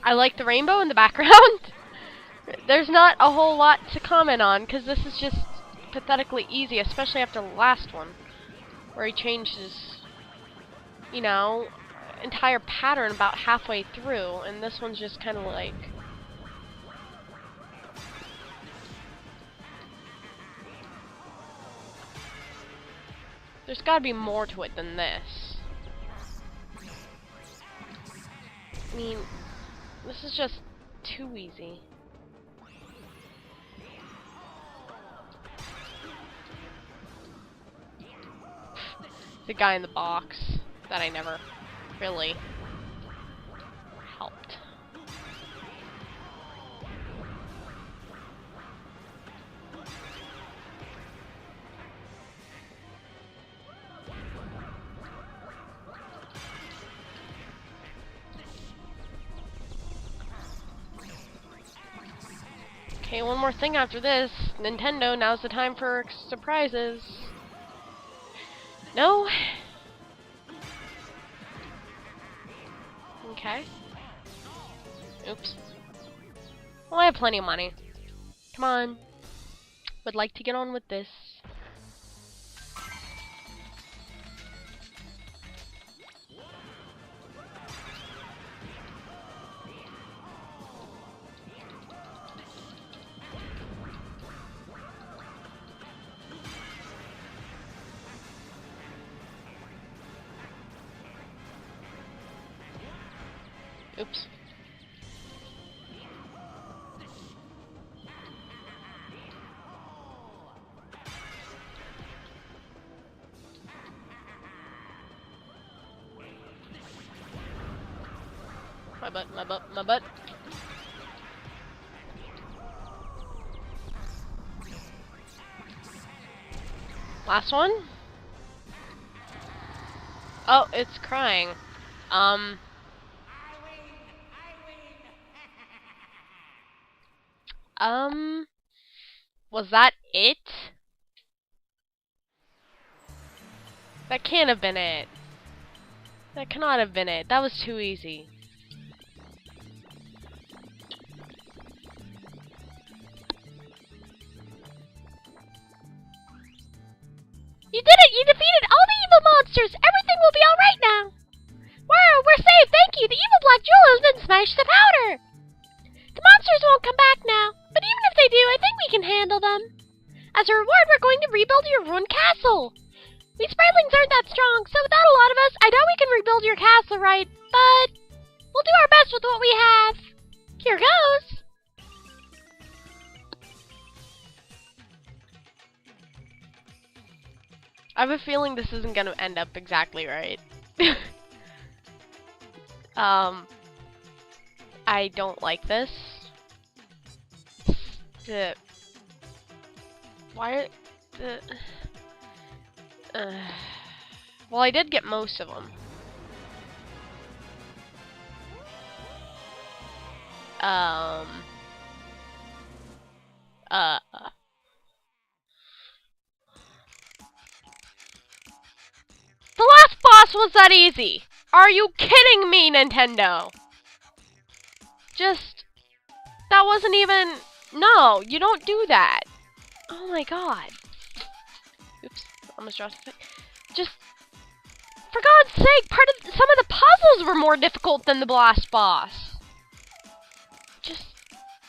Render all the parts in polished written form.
I like the rainbow in the background. There's not a whole lot to comment on, because this is just pathetically easy, especially after the last one, where he changed his, you know, entire pattern about halfway through, and this one's just kind of like... There's gotta be more to it than this. I mean, this is just too easy. The guy in the box that I never really helped. Okay, one more thing after this. Nintendo, now's the time for surprises. No? Okay. Oops. Well, I have plenty of money. Come on. Would like to get on with this. Oops. My butt, my butt, my butt. Last one? Oh, it's crying. Was that it? That can't have been it. That cannot have been it. That was too easy. You did it! You defeated all the evil monsters! Everything will be alright now! Wow, we're safe! Thank you! The evil black jewel has been smashed to powder! The monsters won't come back now, but even if they do, I think we can handle them. As a reward, we're going to rebuild your ruined castle. We spritlings aren't that strong, so without a lot of us, I doubt we can rebuild your castle right, but we'll do our best with what we have. Here goes! I have a feeling this isn't gonna end up exactly right. I don't like this. Why? Well, I did get most of them. The last boss was that easy! Are you kidding me, Nintendo? That wasn't even... No, you don't do that. Oh my god. Oops, almost dropped the thing. Just... For God's sake, some of the puzzles were more difficult than the last boss.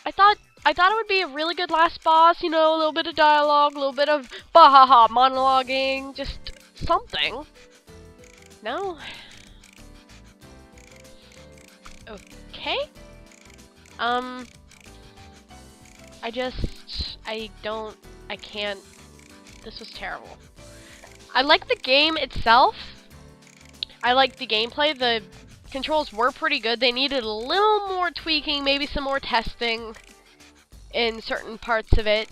I thought it would be a really good last boss, you know, a little bit of dialogue, a little bit of bahaha monologuing, just something. No? Okay. I can't. This was terrible. I like the game itself. I like the gameplay, the controls were pretty good. They needed a little more tweaking, maybe some more testing in certain parts of it.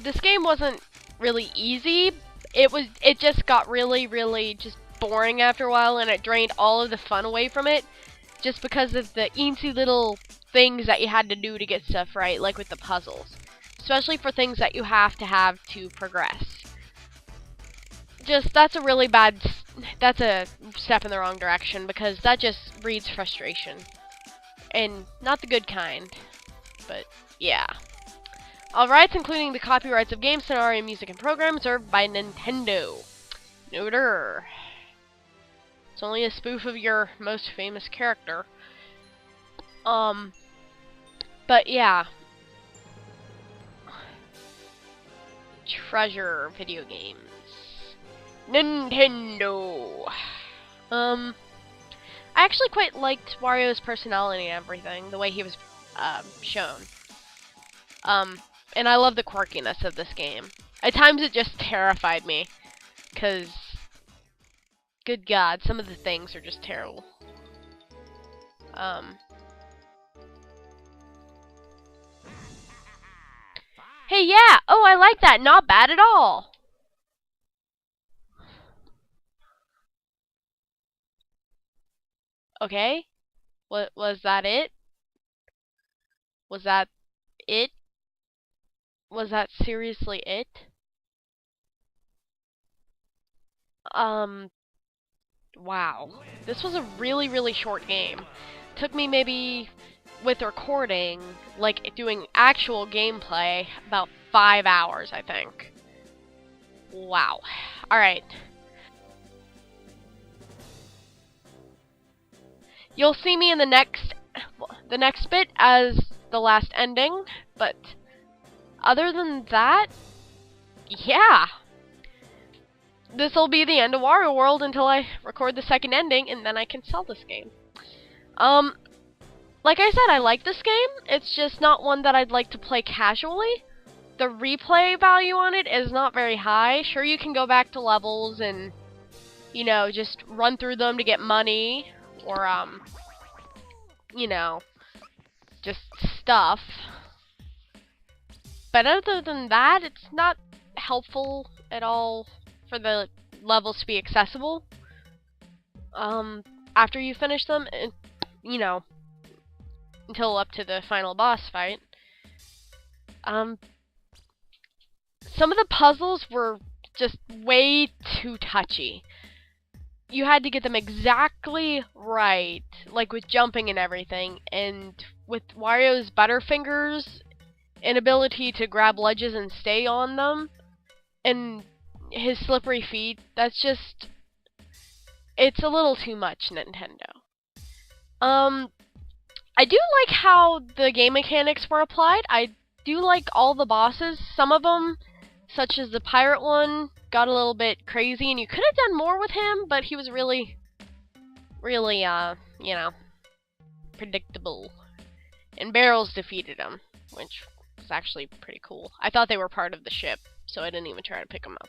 This game wasn't really easy. It just got really just boring after a while, and it drained all of the fun away from it just because of the easy little things that you had to do to get stuff right, like with the puzzles. Especially for things that you have to progress. That's a step in the wrong direction, because that just breeds frustration. And not the good kind. But, yeah. All rights, including the copyrights of game scenario, music, and programs, are by Nintendo. Noter. It's only a spoof of your most famous character. But yeah. Treasure video games. Nintendo. I actually quite liked Wario's personality and everything, the way he was shown. And I love the quirkiness of this game. At times it just terrified me, because good God, some of the things are just terrible. Hey, yeah! Oh, I like that! Not bad at all! Okay. What was that it? Was that it? Was that seriously it? Wow. This was a really short game. Took me maybe, with recording, like doing actual gameplay, about 5 hours, I think. Wow. Alright. You'll see me in the next bit as the last ending, but other than that, yeah. This'll be the end of Wario World until I record the second ending, and then I can sell this game. Like I said, I like this game. It's just not one that I'd like to play casually. The replay value on it is not very high. Sure, you can go back to levels and, you know, just run through them to get money, or, you know, just stuff. But other than that, it's not helpful at all for the levels to be accessible. After you finish them, you know, until up to the final boss fight. Some of the puzzles were just way too touchy. You had to get them exactly right, like with jumping and everything, and with Wario's Butterfingers inability to grab ledges and stay on them, and his slippery feet, that's just, it's a little too much, Nintendo. I do like how the game mechanics were applied. I do like all the bosses. Some of them, such as the pirate one, got a little bit crazy, and you could have done more with him, but he was really, you know, predictable. And Barrels defeated him, which was actually pretty cool. I thought they were part of the ship, so I didn't even try to pick them up.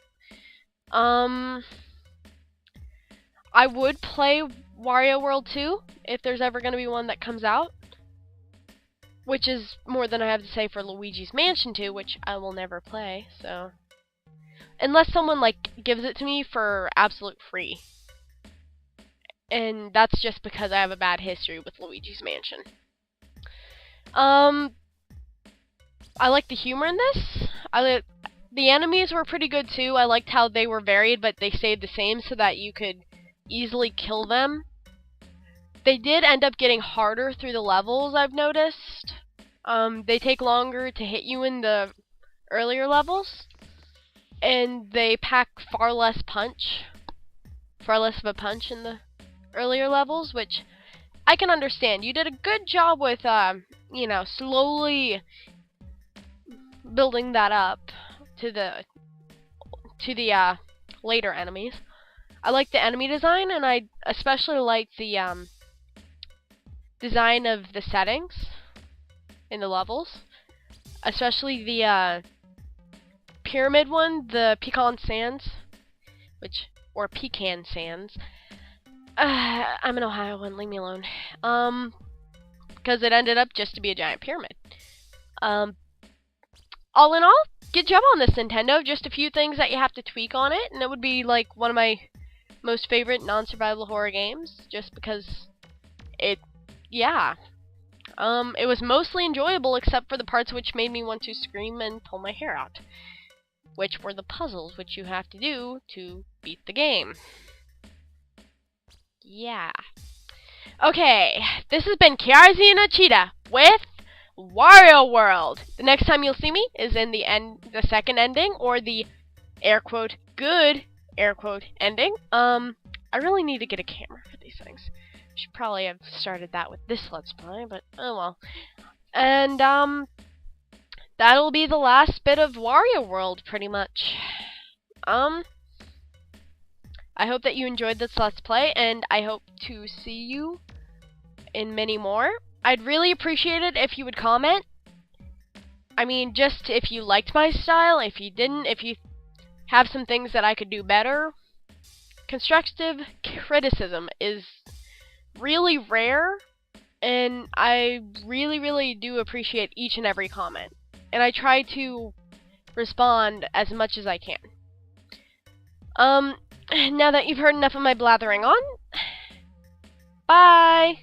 I would play Wario World 2 if there's ever going to be one that comes out. Which is more than I have to say for Luigi's Mansion 2, which I will never play, so... Unless someone, like, gives it to me for absolute free. And that's just because I have a bad history with Luigi's Mansion. I like the humor in this. The enemies were pretty good too. I liked how they were varied, but they stayed the same so that you could easily kill them. They did end up getting harder through the levels, I've noticed. They take longer to hit you in the earlier levels. And they pack far less of a punch in the earlier levels, which I can understand. You did a good job with, you know, slowly building that up to the later enemies. I like the enemy design, and I especially like the design of the settings in the levels, especially the pyramid one, the Pecan Sands, which or Pecan Sands. I'm an Ohioan, leave me alone. Because it ended up just to be a giant pyramid. All in all, good job on this, Nintendo. Just a few things that you have to tweak on it, and it would be like one of my most favorite non-survival horror games, just because it was mostly enjoyable except for the parts which made me want to scream and pull my hair out, which were the puzzles which you have to do to beat the game. Yeah. Okay, this has been Kiarzi and Achita with Wario World. The next time you'll see me is in the second ending, or the air quote good air quote ending. I really need to get a camera for these things. Should probably have started that with this Let's Play, but oh well. And that'll be the last bit of Wario World, pretty much. I hope that you enjoyed this Let's Play, and I hope to see you in many more. I'd really appreciate it if you would comment. I mean, just if you liked my style, if you didn't, if you have some things that I could do better. Constructive criticism is really rare, and I really do appreciate each and every comment. And I try to respond as much as I can. Now that you've heard enough of my blathering on, bye!